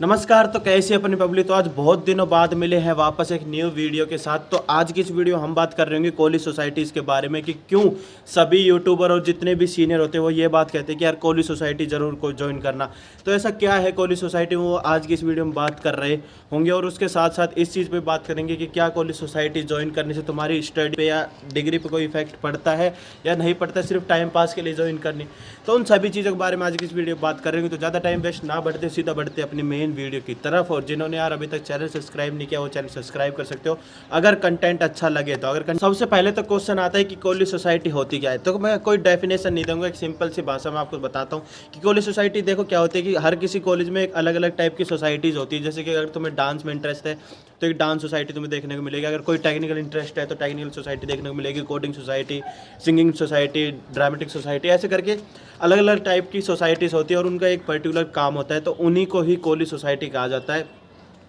नमस्कार। तो कैसी है अपनी पब्लिक। तो आज बहुत दिनों बाद मिले हैं वापस एक न्यू वीडियो के साथ। तो आज की इस वीडियो हम बात कर रहे होंगे कॉलेज सोसाइटीज़ के बारे में कि क्यों सभी यूट्यूबर और जितने भी सीनियर होते हैं वो ये बात कहते हैं कि यार कॉलेज सोसाइटी ज़रूर को ज्वाइन करना। तो ऐसा क्या है कॉलेज सोसाइटी में, वो आज की इस वीडियो में बात कर रहे होंगे। और उसके साथ साथ इस चीज़ पर बात करेंगे कि क्या कॉलेज सोसाइटी ज्वाइन करने से तुम्हारी स्टडी पे या डिग्री पे कोई इफेक्ट पड़ता है या नहीं पड़ता, सिर्फ टाइम पास के लिए ज्वाइन करनी। तो उन सभी चीज़ों के बारे में आज की इस वीडियो में बात करेंगे। तो ज़्यादा टाइम वेस्ट ना बढ़ते सीधा बढ़ते अपनी मेन वीडियो की तरफ। और जिन्होंने यार अभी तक चैनल सब्सक्राइब नहीं किया वो चैनल सब्सक्राइब कर सकते हो अगर कंटेंट अच्छा लगे तो। सबसे पहले तो क्वेश्चन आता है कि कॉलेज सोसाइटी होती क्या है। तो मैं कोई डेफिनेशन नहीं दूंगा, एक सिंपल सी भाषा में आपको बताता हूँ कि कॉलेज सोसाइटी देखो क्या होती है कि हर किसी कॉलेज में एक अलग अलग टाइप की सोसाइटीज़ होती है। जैसे कि अगर तुम्हें डांस में इंटरेस्ट है तो एक डांस सोसाइटी तुम्हें देखने को मिलेगी। अगर कोई टेक्निकल इंटरेस्ट है तो टेक्निकल सोसाइटी देखने को मिलेगी, coding society, singing society, dramatic society, ऐसे करके अलग अलग टाइप की सोसाइटीज़ होती है और उनका एक पर्टिकुलर काम होता है। तो उन्हीं को ही कॉलेज सोसाइटी कहा जाता है।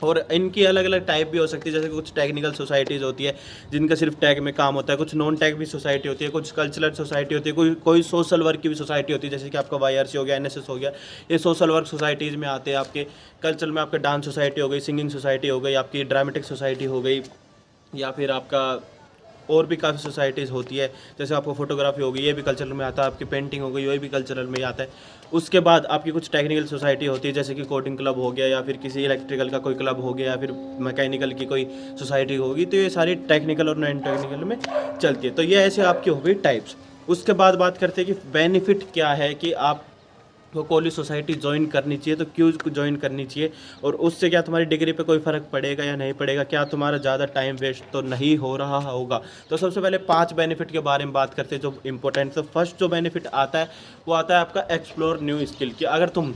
और इनकी अलग अलग टाइप भी हो सकती है। जैसे कुछ टेक्निकल सोसाइटीज़ होती है जिनका सिर्फ टैग में काम होता है, कुछ नॉन टैग भी सोसाइटी होती है, कुछ कल्चरल सोसाइटी होती है, कोई सोशल वर्क की भी सोसाइटी होती है। जैसे कि आपका YRC हो गया, NSS हो गया, ये सोशल वर्क सोसाइटीज़ में आते हैं। आपके कल्चरल में आपका डांस सोसाइटी हो गई, सिंगिंग सोसाइटी हो गई, आपकी ड्रामेटिक सोसाइटी हो गई, या फिर आपका और भी काफ़ी सोसाइटीज़ होती है। जैसे आपको फोटोग्राफी होगी, ये भी कल्चरल में आता है। आपकी पेंटिंग हो गई, ये भी कल्चरल में आता है। उसके बाद आपकी कुछ टेक्निकल सोसाइटी होती है, जैसे कि कोडिंग क्लब हो गया, या फिर किसी इलेक्ट्रिकल का कोई क्लब हो गया, या फिर मैकेनिकल की कोई सोसाइटी होगी। तो ये सारी टेक्निकल और नॉन टेक्निकल में चलती है। तो ये ऐसे आपकी हो गई टाइप्स। उसके बाद बात करते हैं कि बेनिफिट क्या है कि आप तो कॉलेज सोसाइटी ज्वाइन करनी चाहिए, तो क्यों ज्वाइन करनी चाहिए, और उससे क्या तुम्हारी डिग्री पे कोई फ़र्क पड़ेगा या नहीं पड़ेगा, क्या तुम्हारा ज़्यादा टाइम वेस्ट तो नहीं हो रहा होगा। तो सबसे पहले 5 बेनिफिट के बारे में बात करते हैं जो इंपॉर्टेंट। तो फर्स्ट जो बेनिफिट आता है वो आता है आपका एक्सप्लोर न्यू स्किल की। अगर तुम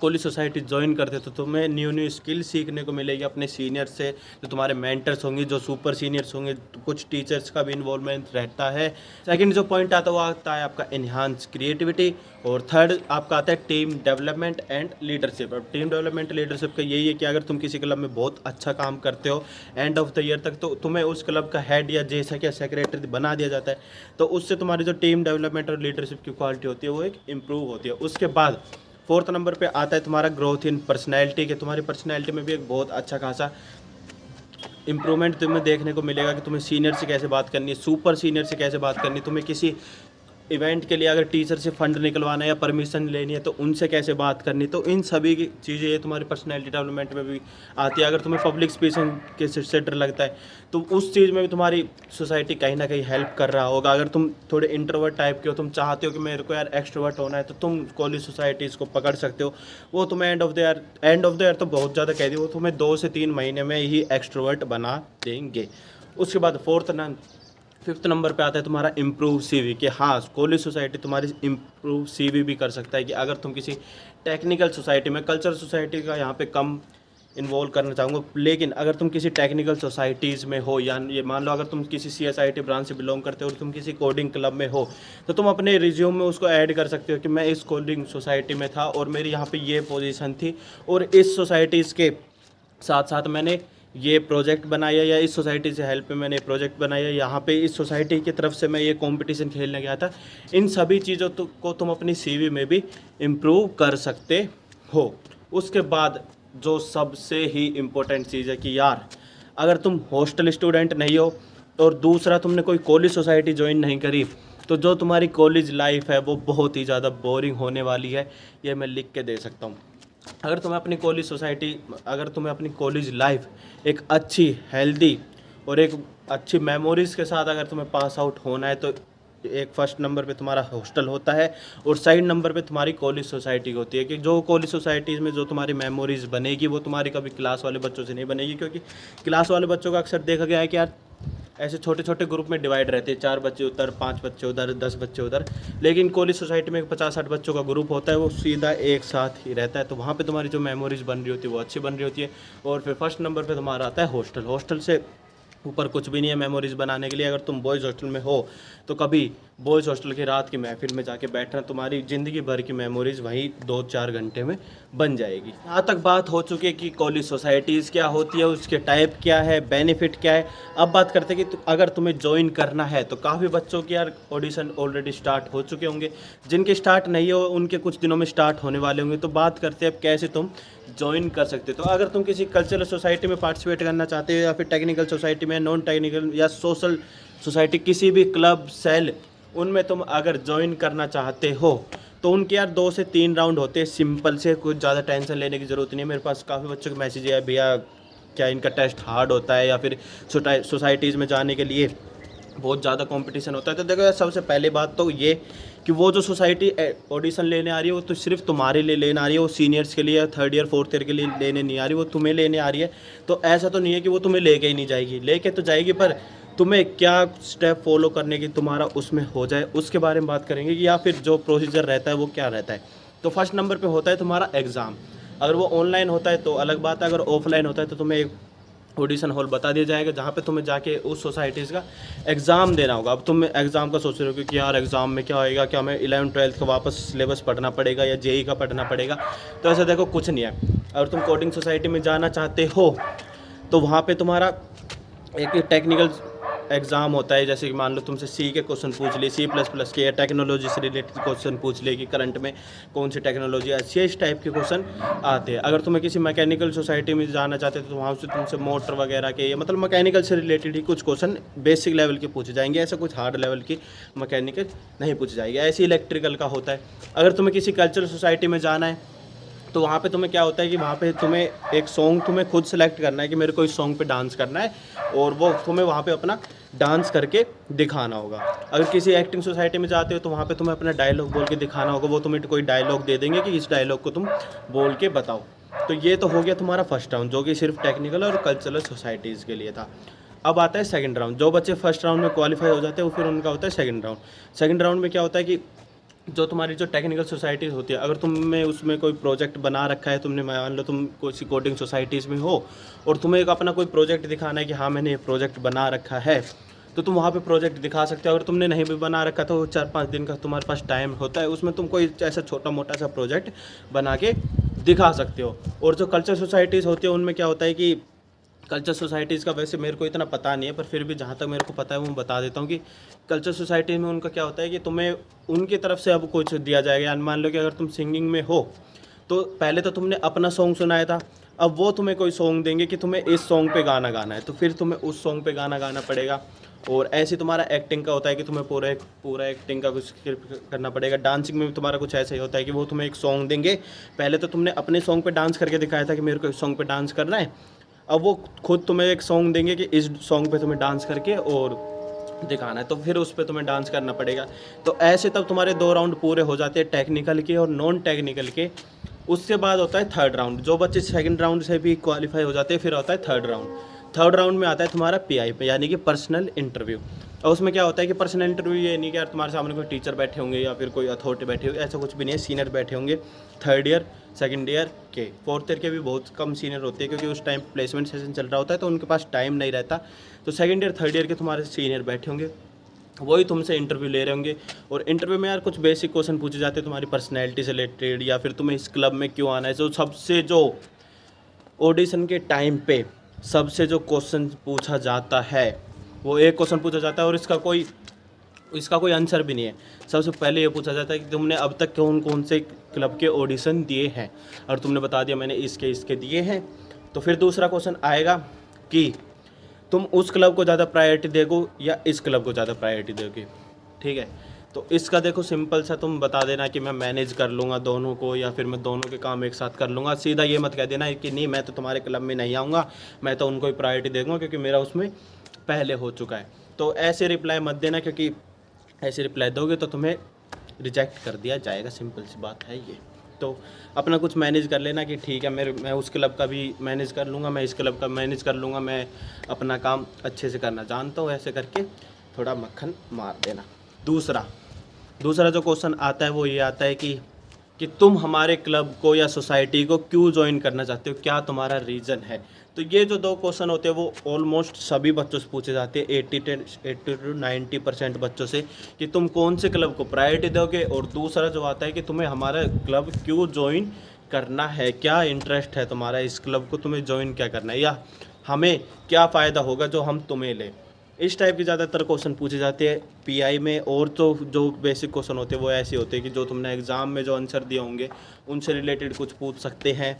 कॉलेज सोसाइटी ज्वाइन करते तो तुम्हें न्यू न्यू स्किल सीखने को मिलेगी अपने सीनियर से, जो तुम्हारे मेंटर्स होंगे, जो सुपर सीनियर्स होंगे। तो कुछ टीचर्स का भी इन्वॉल्वमेंट रहता है। सेकंड जो पॉइंट आता है वो आता है आपका एनहांस क्रिएटिविटी। और थर्ड आपका आता है टीम डेवलपमेंट एंड लीडरशिप। अब टीम डेवलपमेंट लीडरशिप का यही है कि अगर तुम किसी क्लब में बहुत अच्छा काम करते हो एंड ऑफ द ईयर तक, तो तुम्हें उस क्लब का हेड या जैसा क्या सेक्रेटरी बना दिया जाता है। तो उससे तुम्हारी जो टीम डेवलपमेंट और लीडरशिप की क्वालिटी होती है वो एक इम्प्रूव होती है। उसके बाद 4th नंबर पे आता है तुम्हारा ग्रोथ इन पर्सनैलिटी के। तुम्हारी पर्सनैलिटी में भी एक बहुत अच्छा खासा इम्प्रूवमेंट तुम्हें देखने को मिलेगा कि तुम्हें सीनियर से कैसे बात करनी है, सुपर सीनियर से कैसे बात करनी है, तुम्हें किसी इवेंट के लिए अगर टीचर से फंड निकलवाना है या परमिशन लेनी है तो उनसे कैसे बात करनी। तो इन सभी की चीज़ें ये तुम्हारी पर्सनैलिटी डेवलपमेंट में भी आती है। अगर तुम्हें पब्लिक स्पीकिंग के से डर लगता है तो उस चीज़ में भी तुम्हारी सोसाइटी कहीं ना कहीं हेल्प कर रहा होगा। अगर तुम थोड़े इंट्रोवर्ट टाइप के हो, तुम चाहते हो कि मेरे को यार एक्सट्रोवर्ट होना है, तो तुम कॉलेज सोसाइटीज़ को पकड़ सकते हो। वो तुम्हें एंड ऑफ द ईयर तो बहुत ज़्यादा कह दी, वो तुम्हें 2 से 3 महीने में ही एक्सट्रोवर्ट बना देंगे। उसके बाद 5th नंबर पे आता है तुम्हारा इम्प्रूव CV कि हाँ कॉलेज सोसाइटी तुम्हारी इम्प्रूव CV भी कर सकता है। कि अगर तुम किसी टेक्निकल सोसाइटी में, कल्चरल सोसाइटी का यहाँ पे कम इन्वॉल्व करना चाहूँगा, लेकिन अगर तुम किसी टेक्निकल सोसाइटीज़ में हो, या ये मान लो अगर तुम किसी CSIT ब्रांच से बिलोंग करते हो और तुम किसी कोडिंग क्लब में हो, तो तुम अपने रिज्यूम में उसको ऐड कर सकते हो कि मैं इस कोडिंग सोसाइटी में था और मेरी यहाँ पर ये पोजीशन थी, और इस सोसाइटीज़ के साथ साथ मैंने ये प्रोजेक्ट बनाया, या इस सोसाइटी से हेल्प में मैंने प्रोजेक्ट बनाया, यहाँ पे इस सोसाइटी की तरफ से मैं ये कंपटीशन खेलने गया था। इन सभी चीज़ों को तुम अपनी CV में भी इम्प्रूव कर सकते हो। उसके बाद जो सबसे ही इम्पोर्टेंट चीज़ है कि यार अगर तुम हॉस्टल स्टूडेंट नहीं हो और दूसरा तुमने कोई कॉलेज सोसाइटी ज्वाइन नहीं करी, तो जो तुम्हारी कॉलेज लाइफ है वो बहुत ही ज़्यादा बोरिंग होने वाली है, ये मैं लिख के दे सकता हूँ। अगर तुम्हें अपनी कॉलेज लाइफ एक अच्छी, हेल्दी और एक अच्छी मेमोरीज़ के साथ अगर तुम्हें पास आउट होना है, तो एक फर्स्ट नंबर पे तुम्हारा हॉस्टल होता है और सेकंड नंबर पे तुम्हारी कॉलेज सोसाइटी होती है। कि जो कॉलेज सोसाइटीज़ में जो तुम्हारी मेमोरीज़ बनेगी वो तुम्हारी कभी क्लास वाले बच्चों से नहीं बनेगी, क्योंकि क्लास वाले बच्चों का अक्सर देखा गया है कि यार ऐसे छोटे छोटे ग्रुप में डिवाइड रहते हैं, 4 बच्चे उधर, 5 बच्चे उधर, 10 बच्चे उधर। लेकिन कॉलेज सोसाइटी में 50-60 बच्चों का ग्रुप होता है, वो सीधा एक साथ ही रहता है। तो वहाँ पे तुम्हारी जो मेमोरीज़ बन रही होती है वो अच्छी बन रही होती है। और फिर फर्स्ट नंबर पे तुम्हारा आता है हॉस्टल। हॉस्टल से ऊपर कुछ भी नहीं है मेमोरीज़ बनाने के लिए। अगर तुम बॉयज़ हॉस्टल में हो तो कभी बॉयज़ हॉस्टल की रात की महफिल में जाके बैठना, तुम्हारी ज़िंदगी भर की मेमोरीज़ वहीं 2-4 घंटे में बन जाएगी। यहाँ तक बात हो चुकी है कि कॉलेज सोसाइटीज़ क्या होती है, उसके टाइप क्या है, बेनिफिट क्या है। अब बात करते हैं कि अगर तुम्हें ज्वाइन करना है तो काफ़ी बच्चों के यार ऑडिशन ऑलरेडी स्टार्ट हो चुके होंगे, जिनके स्टार्ट नहीं हो उनके कुछ दिनों में स्टार्ट होने वाले होंगे। तो बात करते हैं अब कैसे तुम ज्वाइन कर सकते हो। तो अगर तुम किसी कल्चरल सोसाइटी में पार्टिसिपेट करना चाहते हो या फिर टेक्निकल सोसाइटी में, नॉन टेक्निकल या सोशल सोसाइटी, किसी भी क्लब सेल उनमें तुम अगर ज्वाइन करना चाहते हो तो उनके यार 2 से 3 राउंड होते हैं सिंपल से, कुछ ज़्यादा टेंशन लेने की ज़रूरत नहीं है। मेरे पास काफ़ी बच्चों के मैसेज है, भैया क्या इनका टेस्ट हार्ड होता है या फिर सोसाइटीज़ में जाने के लिए बहुत ज़्यादा कंपटीशन होता है। तो देखो यार, सबसे पहली बात तो ये कि वो जो सोसाइटी ऑडिशन लेने आ रही है वो तो सिर्फ तुम्हारे लिए लेने आ रही है, वो सीनियर्स के लिए, 3rd ईयर 4th ईयर के लिए लेने नहीं आ रही, वो तुम्हें लेने आ रही है। तो ऐसा तो नहीं है कि वो तुम्हें लेके ही नहीं जाएगी, लेके तो जाएगी, पर तुम्हें क्या स्टेप फॉलो करने की तुम्हारा उसमें हो जाए उसके बारे में बात करेंगे, या फिर जो प्रोसीजर रहता है वो क्या रहता है। तो फर्स्ट नंबर पे होता है तुम्हारा एग्ज़ाम। अगर वो ऑनलाइन होता है तो अलग बात है, अगर ऑफलाइन होता है तो तुम्हें एक ऑडिशन हॉल बता दिया जाएगा जहाँ पे तुम्हें जाके उस सोसाइटीज़ का एग्ज़ाम देना होगा। अब तुम एग्ज़ाम का सोच रहे हो कि यार एग्ज़ाम में क्या होएगा, क्या हमें 11th-12th का वापस सिलेबस पढ़ना पड़ेगा या जेई का पढ़ना पड़ेगा। तो ऐसा देखो कुछ नहीं है। अगर तुम कोडिंग सोसाइटी में जाना चाहते हो तो वहाँ पे तुम्हारा एक टेक्निकल एग्ज़ाम होता है, जैसे कि मान लो तुमसे सी के क्वेश्चन पूछ लिए, C++ के या टेक्नोलॉजी से रिलेटेड क्वेश्चन पूछ लिए कि करंट में कौन सी टेक्नोलॉजी अच्छी है, इस टाइप के क्वेश्चन आते हैं। अगर तुम्हें किसी मैकेनिकल सोसाइटी में जाना चाहते हो तो वहाँ से तुमसे मोटर वगैरह के या मतलब मैकेनिकल से रिलेटेड ही कुछ क्वेश्चन बेसिक लेवल के पूछे जाएंगे, ऐसा कुछ हार्ड लेवल की मैकेनिकल नहीं पूछे जाएगी। ऐसे इलेक्ट्रिकल का होता है। अगर तुम्हें किसी कल्चरल सोसाइटी में जाना है तो वहाँ पे तुम्हें क्या होता है कि वहाँ पे तुम्हें एक सॉन्ग तुम्हें खुद सेलेक्ट करना है कि मेरे को इस सॉन्ग पे डांस करना है, और वो तुम्हें वहाँ पे अपना डांस करके दिखाना होगा। अगर किसी एक्टिंग सोसाइटी में जाते हो तो वहाँ पे तुम्हें अपना डायलॉग बोल के दिखाना होगा, वो तुम्हें कोई डायलॉग दे देंगे कि इस डायलॉग को तुम बोल के बताओ। तो ये तो हो गया तुम्हारा फर्स्ट राउंड, जो कि सिर्फ टेक्निकल और कल्चरल सोसाइटीज़ के लिए था। अब आता है सेकंड राउंड। जो बच्चे फर्स्ट राउंड में क्वालिफाई हो जाते हैं फिर उनका होता है सेकंड राउंड। सेकंड राउंड में क्या होता है कि जो तुम्हारी जो टेक्निकल सोसाइटीज़ होती है, अगर तुमने उसमें कोई प्रोजेक्ट बना रखा है, तुमने मान लो तुम कोई कोडिंग सोसाइटीज़ में हो और तुम्हें एक अपना कोई प्रोजेक्ट दिखाना है कि हाँ मैंने ये प्रोजेक्ट बना रखा है, तो तुम वहाँ पे प्रोजेक्ट दिखा सकते हो। अगर तुमने नहीं भी बना रखा तो 4-5 दिन का तुम्हारे पास टाइम होता है, उसमें तुम कोई ऐसा छोटा मोटा सा प्रोजेक्ट बना के दिखा सकते हो। और जो कल्चर सोसाइटीज़ होती है उनमें क्या होता है कि कल्चर सोसाइटीज़ का वैसे मेरे को इतना पता नहीं है, पर फिर भी जहाँ तक मेरे को पता है वो बता देता हूँ कि कल्चर सोसाइटी में उनका क्या होता है कि तुम्हें उनकी तरफ से अब कुछ दिया जाएगा। मान लो कि अगर तुम सिंगिंग में हो तो पहले तो तुमने अपना सॉन्ग सुनाया था, अब वो तुम्हें कोई सॉन्ग देंगे कि तुम्हें इस सॉन्ग पे गाना गाना है, तो फिर तुम्हें उस सॉन्ग पे गाना गाना पड़ेगा। और ऐसे तुम्हारा एक्टिंग का होता है कि तुम्हें पूरा एक्टिंग का कुछ करना पड़ेगा। डांसिंग में भी तुम्हारा कुछ ऐसा ही होता है कि वो तुम्हें एक सॉन्ग देंगे, पहले तो तुमने अपने सॉन्ग पे डांस करके दिखाया था कि मेरे को इस सॉन्ग पे डांस करना है, अब वो खुद तुम्हें एक सॉन्ग देंगे कि इस सॉन्ग पे तुम्हें डांस करके और दिखाना है, तो फिर उस पर तुम्हें डांस करना पड़ेगा। तो ऐसे तब तुम्हारे 2 राउंड पूरे हो जाते हैं, टेक्निकल के और नॉन टेक्निकल के। उसके बाद होता है थर्ड राउंड। जो बच्चे सेकंड राउंड से भी क्वालिफाई हो जाते हैं फिर होता है थर्ड राउंड। थर्ड राउंड में आता है तुम्हारा PI पे, यानी कि पर्सनल इंटरव्यू। और उसमें क्या होता है कि पर्सनल इंटरव्यू ये नहीं कि यार तुम्हारे सामने कोई टीचर बैठे होंगे या फिर कोई अथॉरिटी बैठे होंगे, ऐसा कुछ भी नहीं है। सीनियर बैठे होंगे 3rd ईयर, 2nd ईयर के, 4th ईयर के भी बहुत कम सीनियर होते हैं क्योंकि उस टाइम प्लेसमेंट सेशन चल रहा होता है तो उनके पास टाइम नहीं रहता। तो 2nd ईयर 3rd ईयर के तुम्हारे सीनियर बैठे होंगे, वही तुमसे इंटरव्यू ले रहे होंगे। और इंटरव्यू में यार कुछ बेसिक क्वेश्चन पूछे जाते हैं तुम्हारी पर्सनैलिटी से रिलेटेड, या फिर तुम्हें इस क्लब में क्यों आना है। जो ऑडिशन के टाइम पे सबसे जो क्वेश्चन पूछा जाता है वो एक क्वेश्चन पूछा जाता है और इसका कोई आंसर भी नहीं है। सबसे पहले ये पूछा जाता है कि तुमने अब तक कौन से क्लब के ऑडिशन दिए हैं, और तुमने बता दिया मैंने इसके दिए हैं। तो फिर दूसरा क्वेश्चन आएगा कि तुम उस क्लब को ज़्यादा प्रायोरिटी दोगे या इस क्लब को ज़्यादा प्रायोरिटी दोगे। ठीक है, तो इसका देखो सिंपल सा तुम बता देना कि मैं मैनेज कर लूँगा दोनों को, या फिर मैं दोनों के काम एक साथ कर लूँगा। सीधा ये मत कह देना कि नहीं मैं तो तुम्हारे क्लब में नहीं आऊँगा, मैं तो उनको ही प्रायोरिटी दूँगा क्योंकि मेरा उसमें पहले हो चुका है। तो ऐसे रिप्लाई मत देना, क्योंकि ऐसे रिप्लाई दोगे तो तुम्हें रिजेक्ट कर दिया जाएगा। सिंपल सी बात है ये। तो अपना कुछ मैनेज कर लेना कि ठीक है मैं उस क्लब का भी मैनेज कर लूँगा, मैं इस क्लब का मैनेज कर लूँगा, मैं अपना काम अच्छे से करना जानता हूँ। ऐसे करके थोड़ा मक्खन मार देना। दूसरा जो क्वेश्चन आता है वो ये आता है कि तुम हमारे क्लब को या सोसाइटी को क्यों ज्वाइन करना चाहते हो, क्या तुम्हारा रीज़न है। तो ये जो 2 क्वेश्चन होते हैं वो ऑलमोस्ट सभी बच्चों से पूछे जाते हैं, 80 to 90% बच्चों से, कि तुम कौन से क्लब को प्रायोरिटी दोगे। और दूसरा जो आता है कि तुम्हें हमारा क्लब क्यों ज्वाइन करना है, क्या इंटरेस्ट है तुम्हारा इस क्लब को तुम्हें ज्वाइन क्या करना है, या हमें क्या फ़ायदा होगा जो हम तुम्हें लें। इस टाइप के ज़्यादातर क्वेश्चन पूछे जाते हैं PI में। और तो जो बेसिक क्वेश्चन होते हैं वो ऐसे होते हैं कि जो तुमने एग्ज़ाम में जो आंसर दिए होंगे उनसे रिलेटेड कुछ पूछ सकते हैं,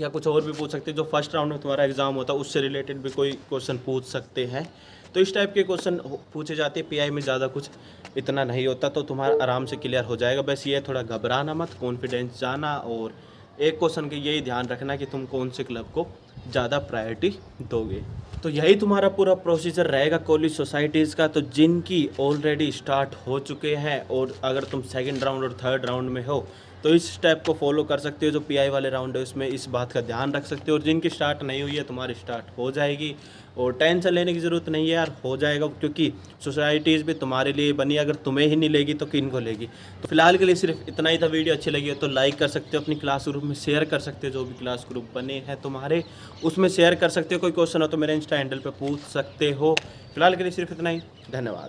या कुछ और भी पूछ सकते हैं। जो फर्स्ट राउंड में तुम्हारा एग्ज़ाम होता है उससे रिलेटेड भी कोई क्वेश्चन पूछ सकते हैं। तो इस टाइप के क्वेश्चन पूछे जाते हैं। पीआई में ज़्यादा कुछ इतना नहीं होता, तो तुम्हारा आराम से क्लियर हो जाएगा। बस ये थोड़ा घबराना मत, कॉन्फिडेंस जाना, और एक क्वेश्चन का यही ध्यान रखना कि तुम कौन से क्लब को ज़्यादा प्रायोरिटी दोगे। तो यही तुम्हारा पूरा प्रोसीजर रहेगा कॉलेज सोसाइटीज़ का। तो जिनकी ऑलरेडी स्टार्ट हो चुके हैं, और अगर तुम सेकंड राउंड और थर्ड राउंड में हो तो इस स्टेप को फॉलो कर सकते हो। जो पीआई वाले राउंड है उसमें इस बात का ध्यान रख सकते हो। और जिनकी स्टार्ट नहीं हुई है तुम्हारी स्टार्ट हो जाएगी, और टेंशन लेने की ज़रूरत नहीं है यार, हो जाएगा। क्योंकि सोसाइटीज़ भी तुम्हारे लिए बनी, अगर तुम्हें ही नहीं लेगी तो किन को लेगी। तो फिलहाल के लिए सिर्फ इतना ही था। वीडियो अच्छी लगी हो तो लाइक कर सकते हो, अपनी क्लास ग्रुप में शेयर कर सकते हो। जो भी क्लास ग्रुप बने हैं तुम्हारे उसमें शेयर कर सकते हो। कोई क्वेश्चन हो तो मेरे इंस्टा हैंडल पर पूछ सकते हो। फिलहाल के लिए सिर्फ इतना ही, धन्यवाद।